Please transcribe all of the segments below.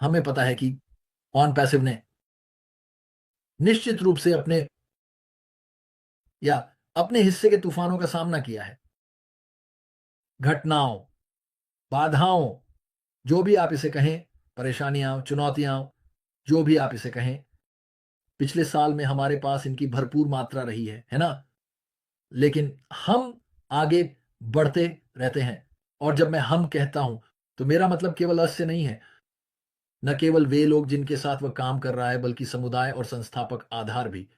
हमें पता है कि ऑन पैसिव ने निश्चित रूप से अपने या अपने हिस्से के तूफानों का सामना किया है। घटनाओं, बाधाओं, जो भी आप इसे कहें, परेशानियाँ, चुनौतियाँ, जो भी आप इसे कहें, पिछले साल में हमारे पास इनकी भरपूर मात्रा रही है ना? लेकिन हम आगे बढ़ते रहते हैं। और जब मैं हम कहता हूँ, तो मेरा मतलब केवल अस से नहीं है, न केवल वे लोग जिनके साथ वह काम कर रहा है, बल्कि समुदाय और संस्थापक आधार भी।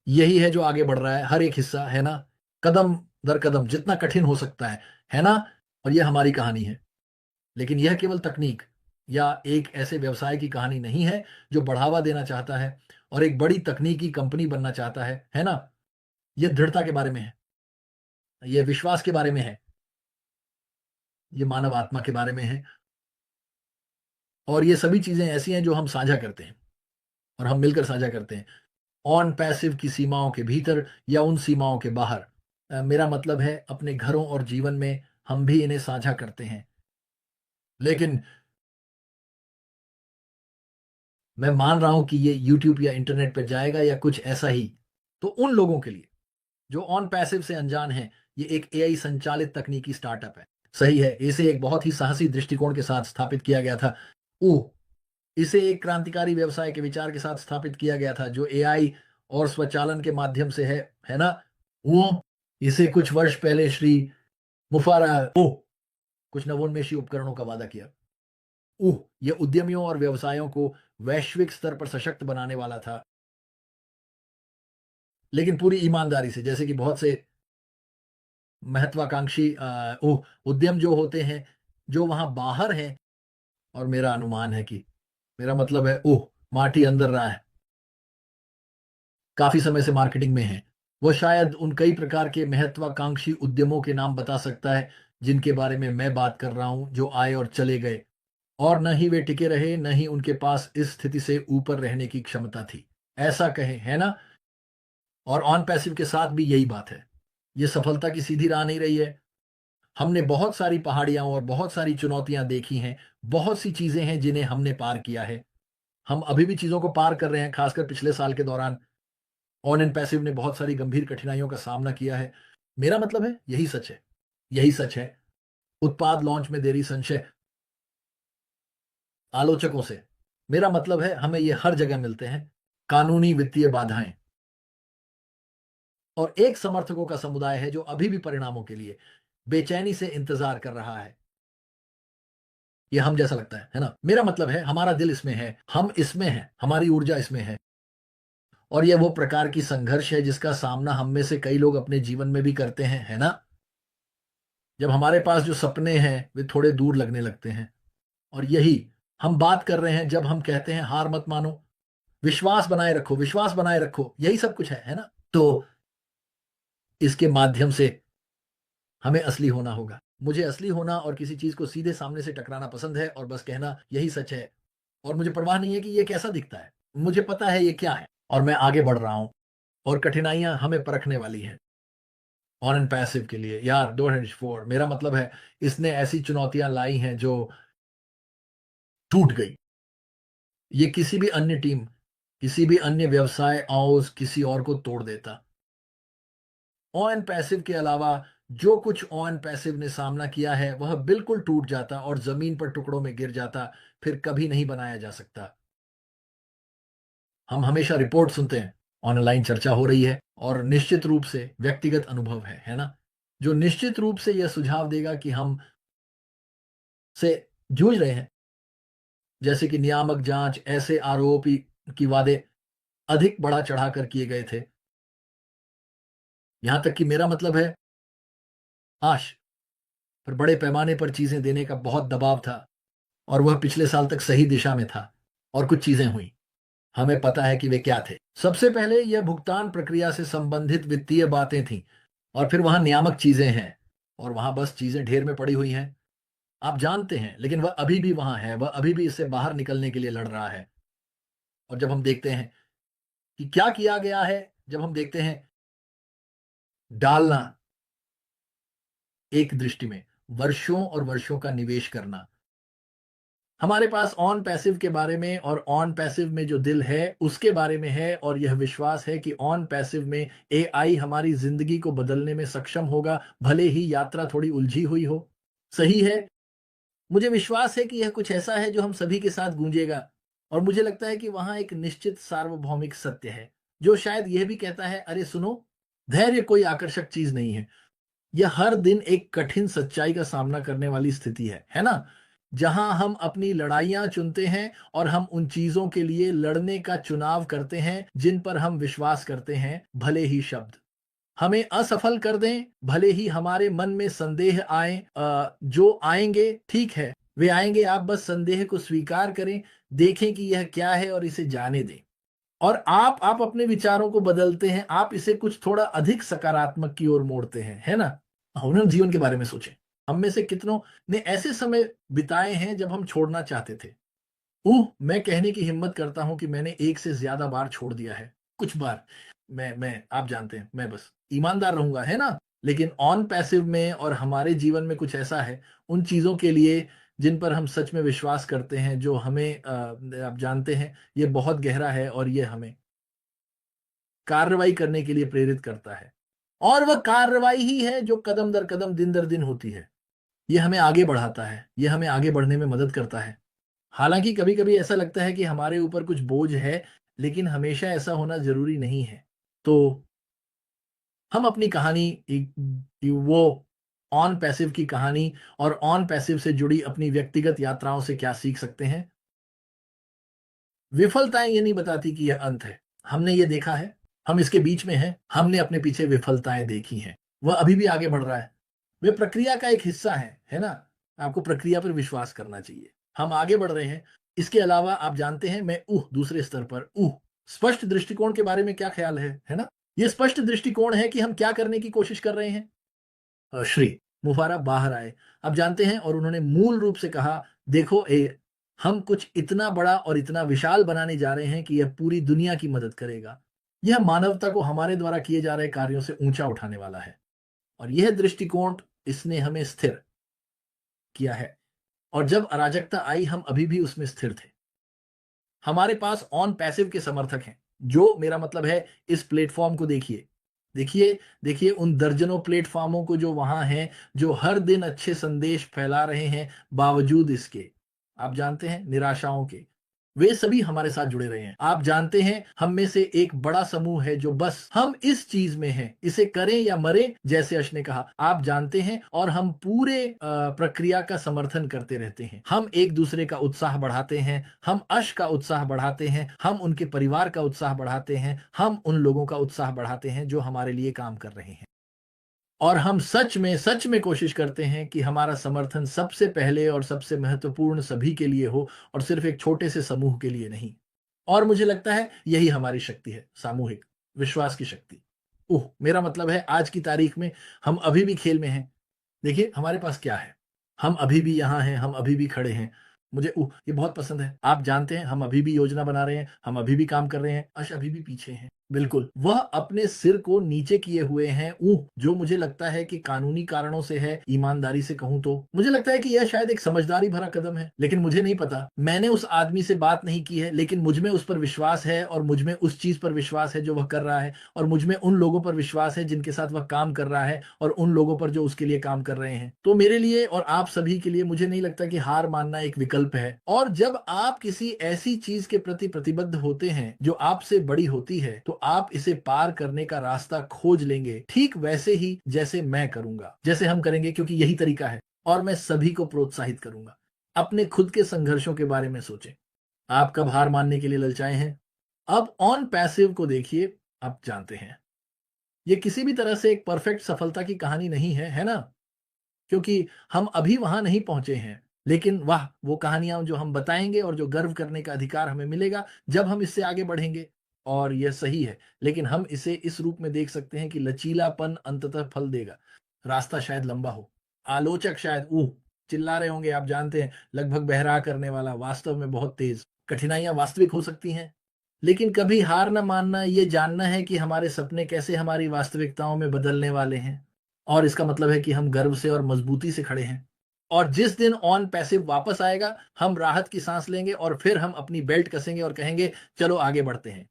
यही है जो आगे बढ़ रहा है, हर एक हिस्सा, है ना? कदम दर कदम जितना कठिन हो सकता है ना? और ये हमारी कहानी है। लेकिन यह केवल तकनीक या एक ऐसे व्यवसाय की कहानी नहीं है जो बढ़ावा देना चाहता है और एक बड़ी तकनीकी कंपनी बनना चाहता है ना? ये दृढ़ता के बारे में है, ये विश्वास के बारे में है, ये मानव आत्मा के बारे में है और ये सभी चीज़ें ऐसी हैं जो हम साझा करते हैं और हम मिलकर साझा करते हैं। ऑन पैसिव की सीमाओं के भीतर या उन सीमाओं के बाहर। मेरा मतलब है अपने घरों और जीवन में हम भी इन्हें साझा करते हैं। लेकिन मैं मान रहा हूँ कि ये यूट्यूब या इंटरनेट पे जाएगा या कुछ ऐसा ही। तो उन लोगों के लिए जो ऑन पैसिव से अनजान हैं, ये एक एआई संचालित तकनीकी स्टार्टअप है। सही है, इसे एक बहुत ही साहसी दृष्टिकोण के साथ स्थापित किया गया था। ओह! इसे एक क्रांतिकारी व्यवसाय के विचार के साथ स्थापित किया गया था जो एआई और स्वचालन के माध्यम से है ना? वो इसे कुछ वर्ष पहले श्री मुफारा ओह! कुछ नवोन्मेषी उपकरणों का वादा किया। ओह! ये उद्यमियों और व्यवसायों को वैश्विक स्तर पर सशक्त बनाने वाला था, लेकिन पूरी ईमानदारी से जैसे कि बहुत से महत्वाकांक्षी उद्यम जो होते हैं, जो वहाँ बाहर हैं और मेरा अनुमान है कि मेरा मतलब है ओह! माटी अंदर रहा है, काफ़ी समय से मार्केटिंग में हैं। वो शायद उन कई प्रकार के महत्वाकांक्षी उद्यमों के नाम बता सकता है, जिनके बारे में मैं बात कर रहा हूँ, जो आए और चले गए और न ही वे टिके रहे, न ही उनके पास इस स्थिति से ऊपर रहने की क्षमता थी। ऐसा कहें, है ना? और ऑन पैसिव के साथ भी यही बात है। ये सफलता की सीधी राह नहीं रही है। हमने बहुत सारी पहाड़ियाँ और बहुत सारी चुनौतियाँ देखी हैं, बहुत सी चीज़ें हैं जिन्हें हमने पार किया है। हम अभी भी चीज़ों को पार कर रहे हैं, खासकर पिछले साल के दौरान ऑन एंड पैसिव ने बहुत सारी गंभीर कठिनाइयों का सामना किया है। मेरा मतलब है यही सच है। यही सच है। उत्पाद लॉन्च में देरी, संशय, आलोचकों से। मेरा मतलब है हमें ये हर जगह मिलते हैं। कानूनी वित्तीय बाधाएँ और एक समर्थकों का समुदाय है जो अभी भी परिणामों के लिए बेचैनी से इंतज़ार कर रहा है। ये हम जैसा लगता है ना? मेरा मतलब है हमारा दिल इसमें है, हम इसमें हैं, हमारी ऊर्जा इसमें है और ये वो प्रकार की संघर्ष है जिसका सामना हम में से कई लोग अपने जीवन में भी करते हैं, है ना? जब हमारे पास जो सपने हैं, वे थोड़े दूर लगने लगते हैं और यही हम बात कर रहे हैं जब हम कहते हैं हार मत मानो, विश्वास बनाए रखो, यही सब कुछ है ना? तो इसके माध्यम से हमें असली होना होगा। मुझे असली होना और किसी चीज़ को सीधे सामने से टकराना पसंद है और बस कहना यही सच है और मुझे परवाह नहीं है कि ये कैसा दिखता है। मुझे पता है ये क्या है और मैं आगे बढ़ रहा हूँ और कठिनाइयाँ हमें परखने वाली हैं। ऑन एंड पैसिव के लिए यार डोंट हिच फॉर मेरा मतलब है इसने ऐसी चुनौतियाँ लाई हैं जो टूट गई। ये किसी भी अन्य टीम, किसी भी अन्य व्यवसाय औस किसी और को तोड़ देता। ऑन पैसिव के अलावा जो कुछ ऑन पैसिव ने सामना किया है वह बिल्कुल टूट जाता और जमीन पर टुकड़ों में गिर जाता, फिर कभी नहीं बनाया जा सकता। हम हमेशा रिपोर्ट सुनते हैं, ऑनलाइन चर्चा हो रही है और निश्चित रूप से व्यक्तिगत अनुभव है ना? जो निश्चित रूप से यह सुझाव देगा कि हम से जूझ रहे हैं, जैसे कि नियामक जांच, ऐसे आरोप की वादे अधिक बढ़ा चढ़ाकर किए गए थे। यहां तक कि मेरा मतलब है आश पर बड़े पैमाने पर चीजें देने का बहुत दबाव था और वह पिछले साल तक सही दिशा में था और कुछ चीजें हुई। हमें पता है कि वे क्या थे। सबसे पहले यह भुगतान प्रक्रिया से संबंधित वित्तीय बातें थीं और फिर वहां नियामक चीजें हैं और वहां बस चीजें ढेर में पड़ी हुई हैं। आप जानते हैं, लेकिन वह अभी भी वहां है, वह अभी भी इससे बाहर निकलने के लिए लड़ रहा है। और जब हम देखते हैं कि क्या किया गया है, जब हम देखते हैं डालना एक दृष्टि में वर्षों और वर्षों का निवेश करना, हमारे पास ऑन पैसिव के बारे में और ऑन पैसिव में जो दिल है, उसके बारे में है और यह विश्वास है कि ऑन पैसिव में एआई हमारी ज़िंदगी को बदलने में सक्षम होगा, भले ही यात्रा थोड़ी उलझी हुई हो। सही है, मुझे विश्वास है कि यह कुछ ऐसा है जो हम सभी के साथ गूंजेगा और मुझे लगता है कि वहाँ एक निश्चित सार्वभौमिक सत्य है, जो शायद यह भी कहता है, अरे सुनो, धैर्य कोई आकर्षक चीज़ नहीं है। यह हर दिन एक कठिन सच्चाई का सामना करने वाली स्थिति है ना? जहां हम अपनी लड़ाइयां चुनते हैं और हम उन चीजों के लिए लड़ने का चुनाव करते हैं जिन पर हम विश्वास करते हैं, भले ही शब्द हमें असफल कर दें, भले ही हमारे मन में संदेह आए, जो आएंगे ठीक है, वे आएंगे, आप बस संदेह को स्वीकार करें, देखें कि यह क्या है और इसे जाने दें। और आप अपने विचारों को बदलते हैं, आप इसे कुछ थोड़ा अधिक सकारात्मक की ओर मोड़ते हैं, है ना? हम जीवन के बारे में सोचें। हम में से कितनों ने ऐसे समय बिताए हैं जब हम छोड़ना चाहते थे। मैं कहने की हिम्मत करता हूँ कि मैंने 1 से ज़्यादा बार छोड़ दिया है। कुछ बार मैं आप जानते हैं, मैं बस ईमानदार रहूँगा, है ना? लेकिन ऑन पैसिव में और हमारे जीवन में कुछ ऐसा है, उन चीज़ों के लिए जिन पर हम सच में विश्वास करते हैं, जो हमें आप जानते हैं, ये बहुत गहरा है और ये हमें कार्रवाई करने के लिए प्रेरित करता है। और वह कार्रवाई ही है जो कदम दर कदम, दिन दर दिन होती है। ये हमें आगे बढ़ाता है, ये हमें आगे बढ़ने में मदद करता है। हालाँकि कभी-कभी ऐसा लगता है कि हमारे ऊपर कुछ बोझ है, लेकिन हमेशा ऐसा होना ज़रूरी नहीं है। तो हम अपनी कहानी वो ऑन पैसिव की कहानी और ऑन पैसिव से जुड़ी अपनी व्यक्तिगत यात्राओं से क्या सीख सकते हैं? विफलताएँ ये नहीं बताती कि यह अंत है। हमने ये देखा है, हम इसके बीच में हैं, हमने अपने पीछे विफलताएँ देखी हैं। वह अभी भी आगे बढ़ रहा है। वे प्रक्रिया का एक हिस्सा है ना? आपको प्रक्रिया पर विश्वास करना चाहिए। हम आगे बढ़ रहे हैं। इसके अलावा आप जानते हैं, मैं दूसरे स्तर पर स्पष्ट दृष्टिकोण के बारे में क्या ख़्याल है ना? ये स्पष्ट दृष्टिकोण है कि हम क्या करने की कोशिश कर रहे हैं। श्री मुफारा बाहर आए। आप जानते हैं, और उन्होंने मूल रूप से कहा, देखो हम कुछ इतना बड़ा और इतना विशाल बनाने जा रहे हैं कि यह पूरी दुनिया की मदद करेगा। यह मानवता को हमारे द्वारा किए जा रहे कार्यों से ऊंचा उठाने वाला है और यह दृष्टिकोण इसने हमें स्थिर किया है। और जब अराजकता आई, हम अभी भी उसमें स्थिर थे। हमारे पास ऑन पैसिव के समर्थक हैं, जो मेरा मतलब है, इस प्लेटफॉर्म को देखिए, देखिए, देखिए उन दर्जनों प्लेटफॉर्मों को जो वहां हैं, जो हर दिन अच्छे संदेश फैला रहे हैं, बावजूद इसके, आप जानते हैं, निराशाओं के, वे सभी हमारे साथ जुड़े रहे हैं। आप जानते हैं, हम में से एक बड़ा समूह है जो बस हम इस चीज में हैं, इसे करें या मरें, जैसे यश ने कहा, आप जानते हैं, और हम पूरे प्रक्रिया का समर्थन करते रहते हैं। हम एक दूसरे का उत्साह बढ़ाते हैं, हम अश का उत्साह बढ़ाते हैं, हम उनके परिवार का उत्साह बढ़ाते हैं, हम उन लोगों का उत्साह बढ़ाते हैं जो हमारे लिए काम कर रहे हैं। और हम सच में कोशिश करते हैं कि हमारा समर्थन सबसे पहले और सबसे महत्वपूर्ण सभी के लिए हो और सिर्फ एक छोटे से समूह के लिए नहीं। और मुझे लगता है यही हमारी शक्ति है, सामूहिक विश्वास की शक्ति। मेरा मतलब है, आज की तारीख में हम अभी भी खेल में हैं। देखिए हमारे पास क्या है? हम अभी भी यहाँ हैं, हम अभी भी खड़े हैं। मुझे ये बहुत पसंद है। आप जानते हैं, हम अभी भी योजना बना रहे हैं, हम अभी भी काम कर रहे हैं, अश अभी भी पीछे हैं। बिल्कुल, वह अपने सिर को नीचे किए हुए हैं, जो मुझे लगता है कि कानूनी कारणों से है, ईमानदारी से कहूँ तो। मुझे लगता है कि यह शायद एक समझदारी भरा कदम है, लेकिन मुझे नहीं पता। मैंने उस आदमी से बात नहीं की है, लेकिन मुझ में उस पर विश्वास है और मुझ में उस चीज़ पर विश्वास है जो वह कर रहा है, और मुझ में उन लोगों पर विश्वास है जिनके साथ वह काम कर रहा है, और उन लोगों पर जो उसके लिए काम कर रहे हैं। तो मेरे लिए और आप सभी के लिए, मुझे नहीं लगता कि हार मानना एक विकल्प है। और जब आप किसी ऐसी चीज़ के प्रति प्रतिबद्ध होते हैं जो आपसे बड़ी होती है, तो आप इसे पार करने का रास्ता खोज लेंगे, ठीक वैसे ही जैसे मैं करूँगा, जैसे हम करेंगे, क्योंकि यही तरीका है। और मैं सभी को प्रोत्साहित करूँगा। अपने खुद के संघर्षों के बारे में सोचें। आप कब हार मानने के लिए ललचाए हैं? अब ऑन पैसिव को देखिए, आप जानते हैं, ये किसी भी तरह से एक परफेक्ट सफलता की कहानी नहीं है ना? क्योंकि हम अभी वहाँ नहीं पहुँचे हैं। लेकिन वाह! वो कहानियाँ जो हम बताएँगे और जो गर्व करने का अधिकार हमें मिलेगा, जब हम इससे आगे बढ़ेंगे। और यह सही है, लेकिन हम इसे इस रूप में देख सकते हैं कि लचीलापन अंततः फल देगा। रास्ता शायद लंबा हो, आलोचक शायद चिल्ला रहे होंगे, आप जानते हैं, लगभग बहरा करने वाला, वास्तव में बहुत तेज़। कठिनाइयाँ वास्तविक हो सकती हैं, लेकिन कभी हार ना मानना, ये जानना है कि हमारे सपने कैसे हमारी वास्तविकताओं में बदलने वाले हैं। और इसका मतलब है कि हम गर्व से और मजबूती से खड़े हैं। और जिस दिन ऑन पैसिव वापस आएगा, हम राहत की सांस लेंगे और फिर हम अपनी बेल्ट कसेंगे और कहेंगे, चलो आगे बढ़ते हैं।